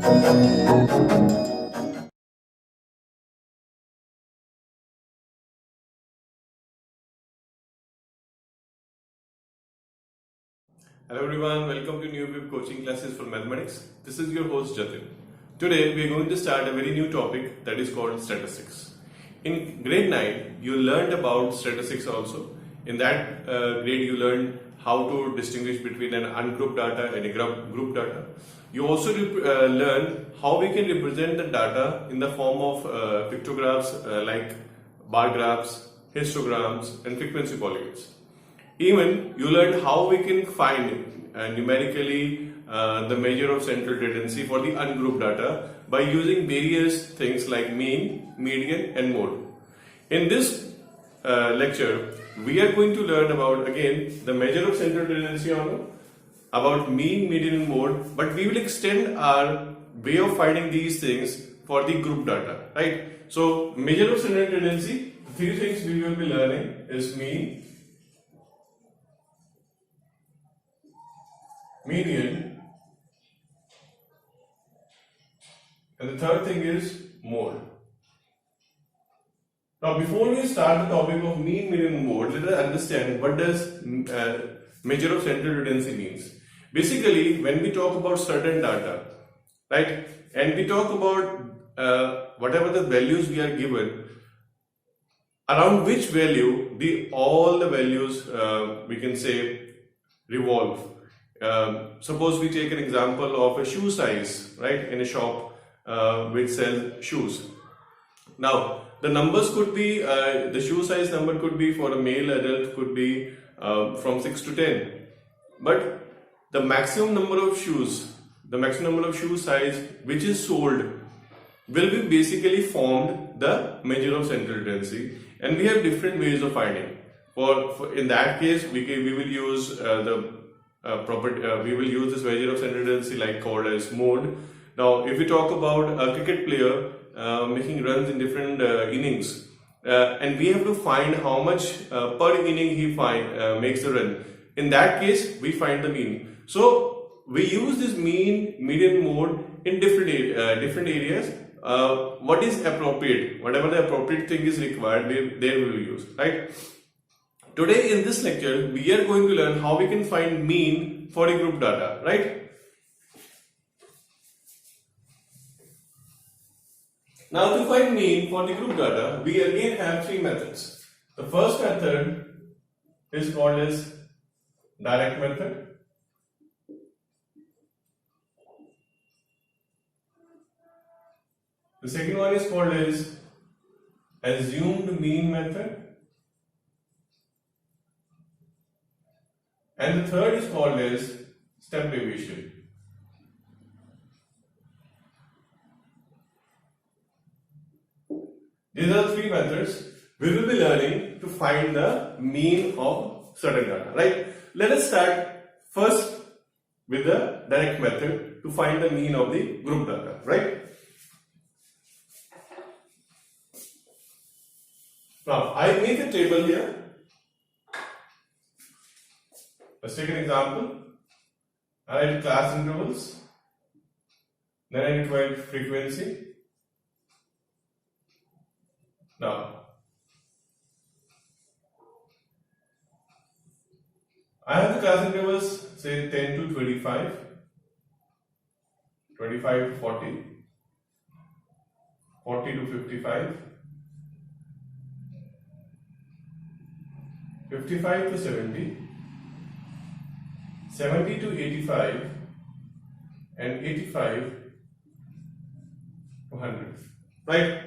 Hello everyone, welcome to New Web Coaching Classes for Mathematics. This is your host Jatin. Today we are going to start a very new topic that is called statistics. In grade 9, you learned about statistics also. In that grade you learned how to distinguish between an ungrouped data and a group data. You also learned how we can represent the data in the form of pictographs like bar graphs, histograms and frequency polygons. Even you learned how we can find numerically the measure of central tendency for the ungrouped data by using various things like mean, median and mode. In this lecture, we are going to learn about again the measure of central tendency about mean, median and mode, but we will extend our way of finding these things for the group data, right? So measure of central tendency, three things we will be learning is mean, median, and the third thing is mode. Now before we start the topic of mean, median and mode, let us understand what does measure of central tendency means. Basically, when we talk about certain data, right, and we talk about whatever the values we are given, around which value all the values we can say revolve. Suppose we take an example of a shoe size, right, in a shop which sells shoes. Now the numbers could be the shoe size number could be for a male adult could be from 6 to 10, but the maximum number of shoes, the maximum number of shoe size which is sold will be basically formed the measure of central tendency, and we have different ways of finding. For in that case we will use we will use this measure of central tendency like called as mode. Now if we talk about a cricket player making runs in different innings and we have to find how much per inning he makes the run, in that case we find the mean. So we use this mean, median, mode in different areas. What is appropriate, whatever the appropriate thing is required, there we will use, right? Today in this lecture, we are going to learn how we can find mean for a group data, right? Now to find mean for the group data, we again have three methods. The first method is called as direct method. The second one is called as assumed mean method. And the third is called as step deviation. These are the three methods we will be learning to find the mean of certain data, right? Let us start first with the direct method to find the mean of the group data, right? Now I make a table here. Let's take an example. I write class intervals, then I define frequency. Now, I have the class intervals say 10 to 25, 25 to 40, 40 to 55, 55 to 70, 70 to 85 and 85 to 100, right?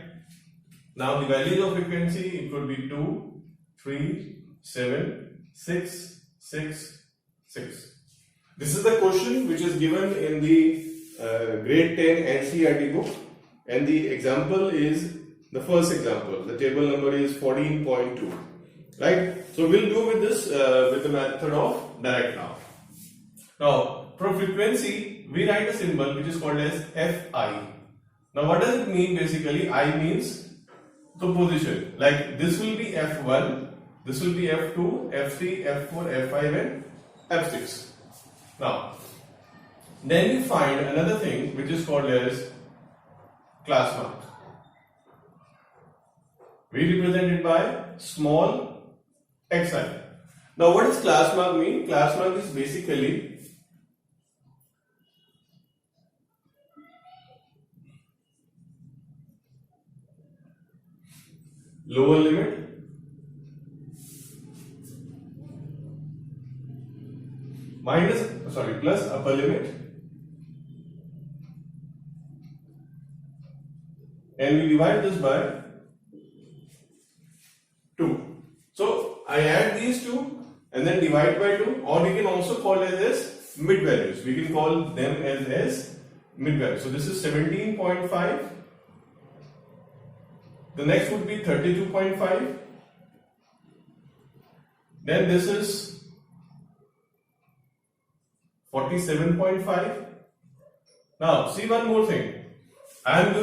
Now the values of frequency, it could be 2, 3, 7, 6, 6, 6. This is the question which is given in the grade 10 NCERT book, and the example is the first example. The table number is 14.2, right? So we'll do with this with the method of direct now. Now, for frequency, we write a symbol which is called as Fi. Now, what does it mean basically? I means the position. Like this will be F1, this will be F2, F3, F4, F5 and F6. Now, Then you find another thing which is called as class mark. We represent it by small xi. Now what does class mark mean? Class mark is basically lower limit plus upper limit, and we divide this by 2. So I add these two and then divide by 2, or we can also call as mid values. We can call them as mid values. So this is 17.5. The next would be 32.5. Then this is 47.5. Now see one more thing. I'm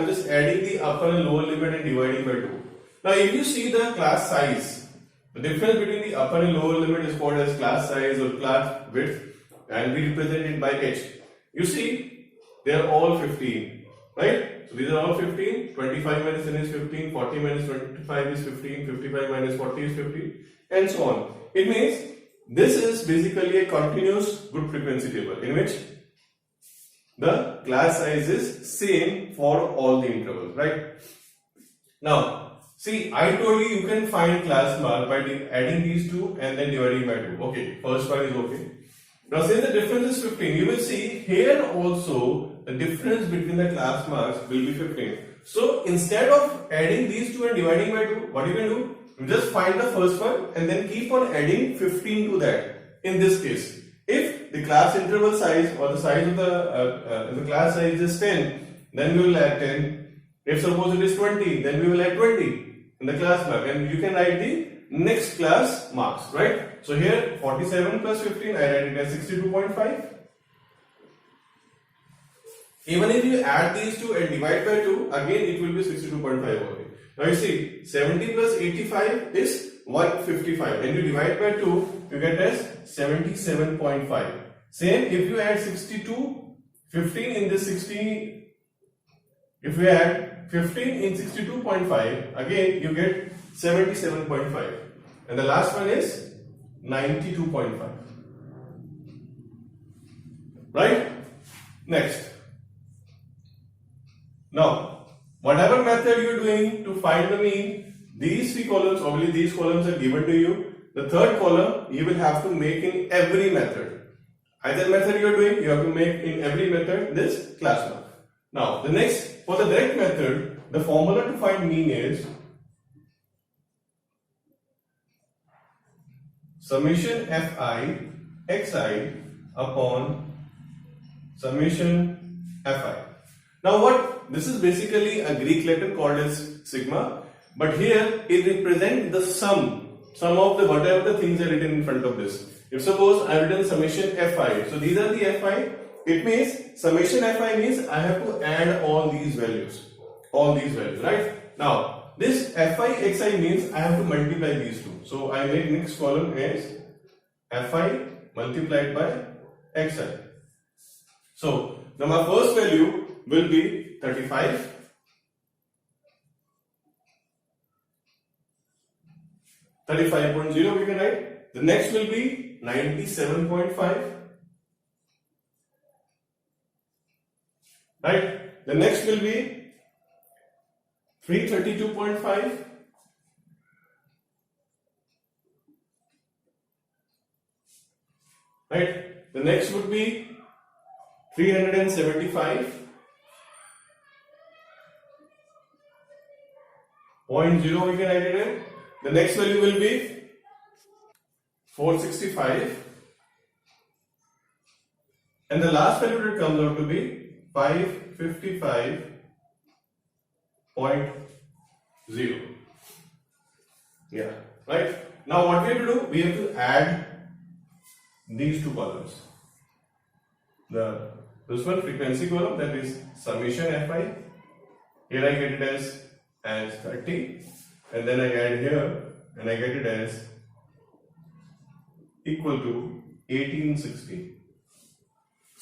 just adding the upper and lower limit and dividing by 2. Now if you see the class size, the difference between the upper and lower limit is called as class size or class width, and we represent it by h. You see, they are all 15, right? So these are all 15. 25 minus 10 is 15, 40 minus 25 is 15, 55 minus 40 is 15, and so on. It means this is basically a continuous group frequency table in which the class size is same for all the intervals, right? Now, see, I told you can find class mark by adding these two and then dividing by 2. Okay, first one is okay. Now, since the difference is 15, you will see here also the difference between the class marks will be 15. So, instead of adding these two and dividing by 2, what you can do? You just find the first one and then keep on adding 15 to that. In this case, if the class interval size or the size of the class size is 10, then we will add 10. If suppose it is 20, then we will add 20 in the class mark, and you can write the next class marks, right? So here 47 plus 15, I write it as 62.5. Even if you add these two and divide by 2, again it will be 62.5 only. Now you see, 70 plus 85 is 155, and you divide by 2, you get as 77.5. Same, if you add 62, 15 in this 60, if we add 15 in 62.5, again you get 77.5. And the last one is 92.5. Right? Next. Now, whatever method you are doing to find the mean, these three columns, obviously these columns are given to you. The third column you will have to make in every method. Either method you are doing, you have to make in every method this class mark. Now, the next, for the direct method, the formula to find mean is summation fi xi upon summation fi. Now what? This is basically a Greek letter called as sigma, but here it represents the sum of the whatever the things are written in front of this. If suppose I have written summation fi, so these are the fi, it means summation fi means I have to add all these values, right? Now this fi xi means I have to multiply these two. So I make next column as fi multiplied by xi. So now my first value will be 35. We can write. The next will be 97.5. Right? The next will be 332.5. Right? The next would be 375.0, we can write it in. The next value will be 465, and the last value that comes out to be 555.0. Yeah, right? Now what we have to do? We have to add these two columns. This one frequency column, that is summation fi. Here I get it as 30, and then I add here and I get it as equal to 1860.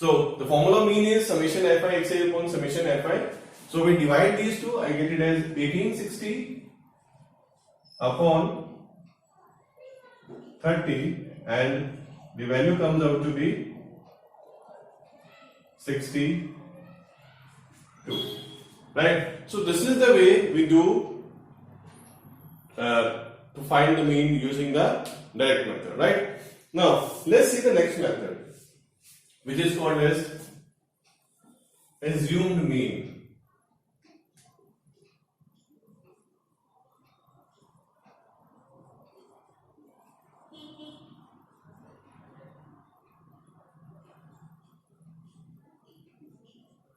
So the formula mean is summation fi xi upon summation fi. So we divide these two, I get it as 1860 upon 30, and the value comes out to be 62. Right? So this is the way we do to find the mean using the direct method. Right? Now let's see the next method, which is called as assumed mean.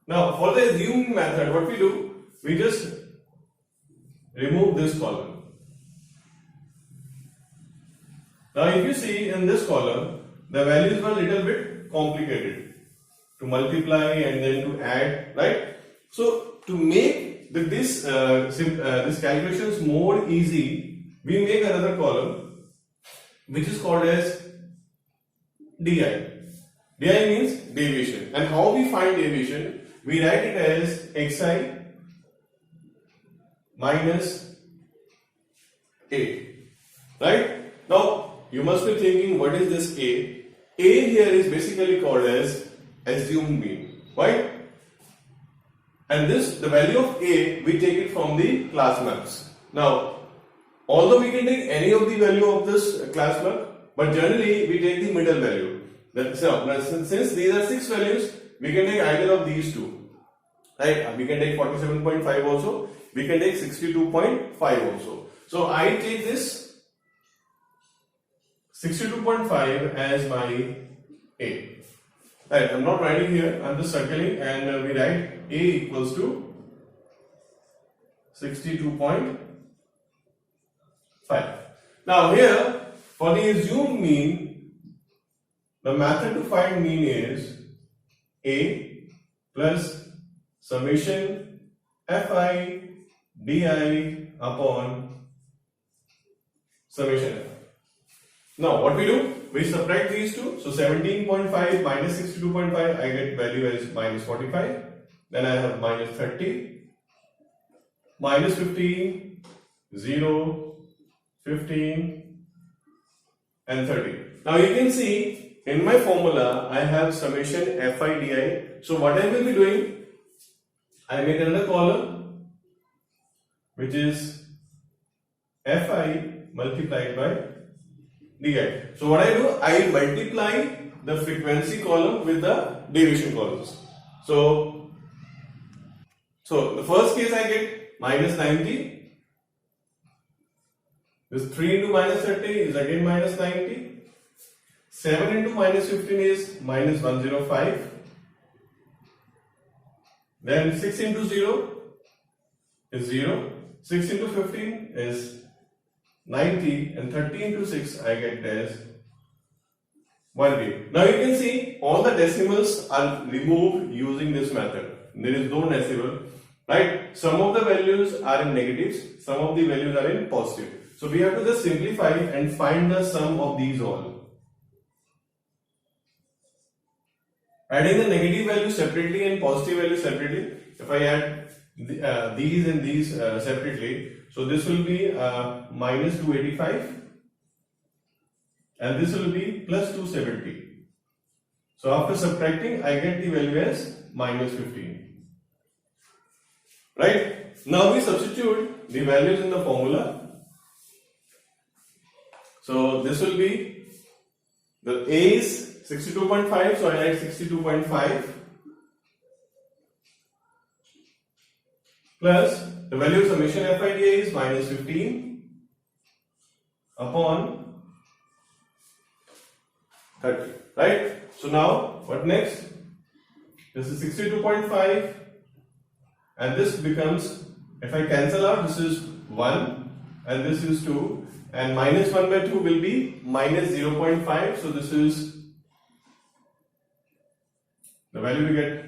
Now for the assumed method, what we do, we just remove this column. Now if you see in this column, the values were a little bit complicated to multiply and then to add, right? So to make this calculations more easy, we make another column which is called as DI. DI means deviation. And how we find deviation? We write it as xi minus a. Right? Now you must be thinking, what is this a? A here is basically called as assumed mean. Why? And this, the value of a, we take it from the class maps. Now, although we can take any of the value of this class map, but generally we take the middle value. Since these are 6 values, we can take either of these two. Right? We can take 47.5 also, we can take 62.5 also. So I take this 62.5 as my a. Right, I'm not writing here, I'm just circling, and we write a equals to 62.5. Now here, for the assumed mean, the method to find mean is a plus summation fi di upon summation fi. Now what we do? We subtract these two. So 17.5 minus 62.5, I get value as minus 45. Then I have minus 30, minus 15, 0, 15 and 30. Now you can see in my formula I have summation fi di. So what I will be doing, I make another column which is fi multiplied by di. So what I do, I multiply the frequency column with the deviation columns. So the first case I get minus 90. This 3 into minus 30 is again minus 90. 7 into minus 15 is minus 105. Then 6 into 0 is 0. 6 into 15 is 90, and 30 into 6 I get as 1D. Now you can see all the decimals are removed using this method. There is no decimal, right? Some of the values are in negatives, some of the values are in positive. So we have to just simplify and find the sum of these all. Adding the negative value separately and positive value separately. If I add these and these separately, so this will be minus 285 and this will be plus 270. So after subtracting, I get the value as minus 15. Right? Now we substitute the values in the formula. So this will be, the A is 62.5, so I write 62.5 plus the value of summation fi di is minus 15 upon 30, right? So now what next? This is 62.5 and this becomes, if I cancel out, this is 1 and this is 2, and minus 1 by 2 will be minus 0.5. So this is the value we get,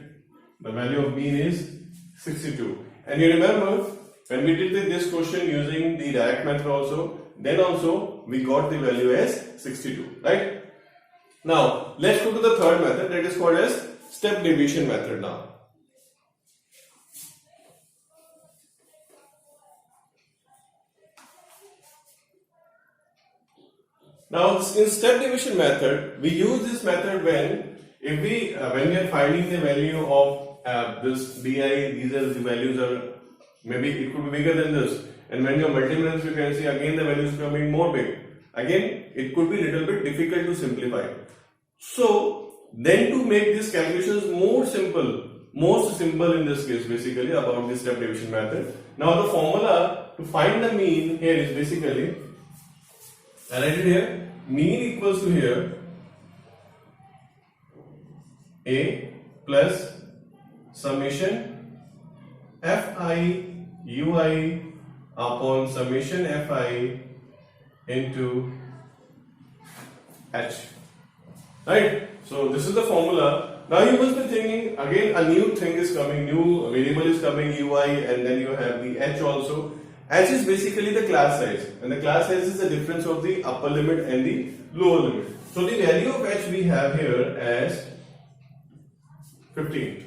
the value of mean is 62. And you remember when we did this question using the direct method also, then also we got the value as 62, right? Now let's go to the third method, that is called as step deviation method now. Now, in step division method, we use this method when we are finding the value of this bi, these are the values are maybe it could be bigger than this, and when you're multiplying you can see again the value is becoming more big. Again, it could be little bit difficult to simplify. So then to make these calculations more simple, most simple in this case basically about this step division method. Now the formula to find the mean here is basically, I write it here, mean equals to here A plus summation Fi ui upon summation Fi into h. Right? So this is the formula. Now you must be thinking again a new thing is coming, new variable is coming ui, and then you have the h also. H is basically the class size, and the class size is the difference of the upper limit and the lower limit. So the value of h we have here as 15.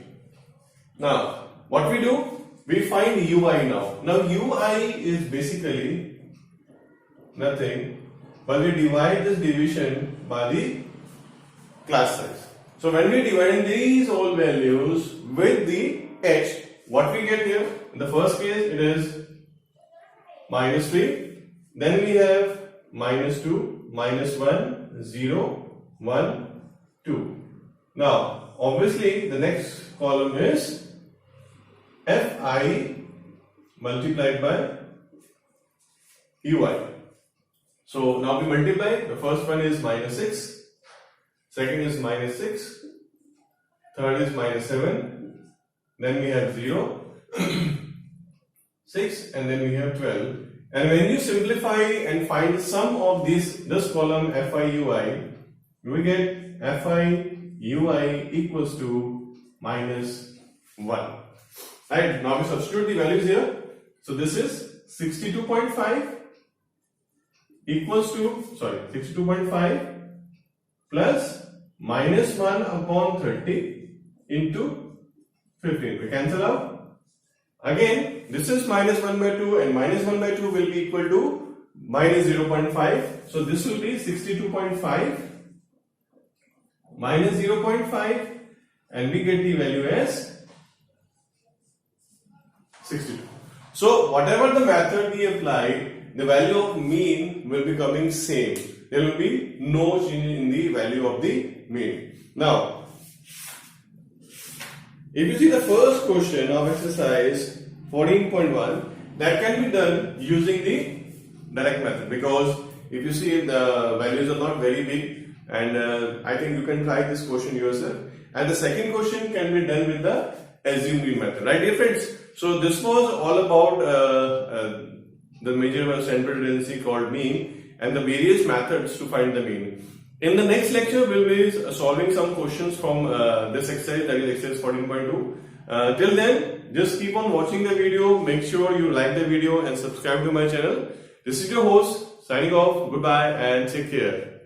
Now what we do? We find ui now. Now ui is basically nothing, but we divide this division by the class size. So when we divide these all values with the h, what we get here? In the first case it is minus 3, then we have minus 2, minus 1, 0, 1, 2. Now obviously the next column is Fi multiplied by ui. So now we multiply, the first one is minus 6, second is minus 6, third is minus 7, then we have 0, 6, and then we have 12. And when you simplify and find the sum of this column Fi ui, we get Fi ui equals to minus 1. Right, now we substitute the values here. So this is 62.5 equals to, 62.5 plus minus 1 upon 30 into 15. We cancel out. Again, this is minus 1 by 2 and minus 1 by 2 will be equal to minus 0.5. So this will be 62.5 minus 0.5 and we get the value as 62. So whatever the method we apply, the value of mean will be coming same. There will be no change in the value of the mean. Now, if you see the first question of exercise 14.1, that can be done using the direct method, because if you see the values are not very big, and I think you can try this question yourself. And the second question can be done with the assumed mean method, right dear friends? So this was all about the measure central tendency called mean and the various methods to find the mean. In the next lecture, we will be solving some questions from this exercise, that is exercise 14.2. Till then, just keep on watching the video, make sure you like the video and subscribe to my channel. This is your host signing off. Goodbye and take care.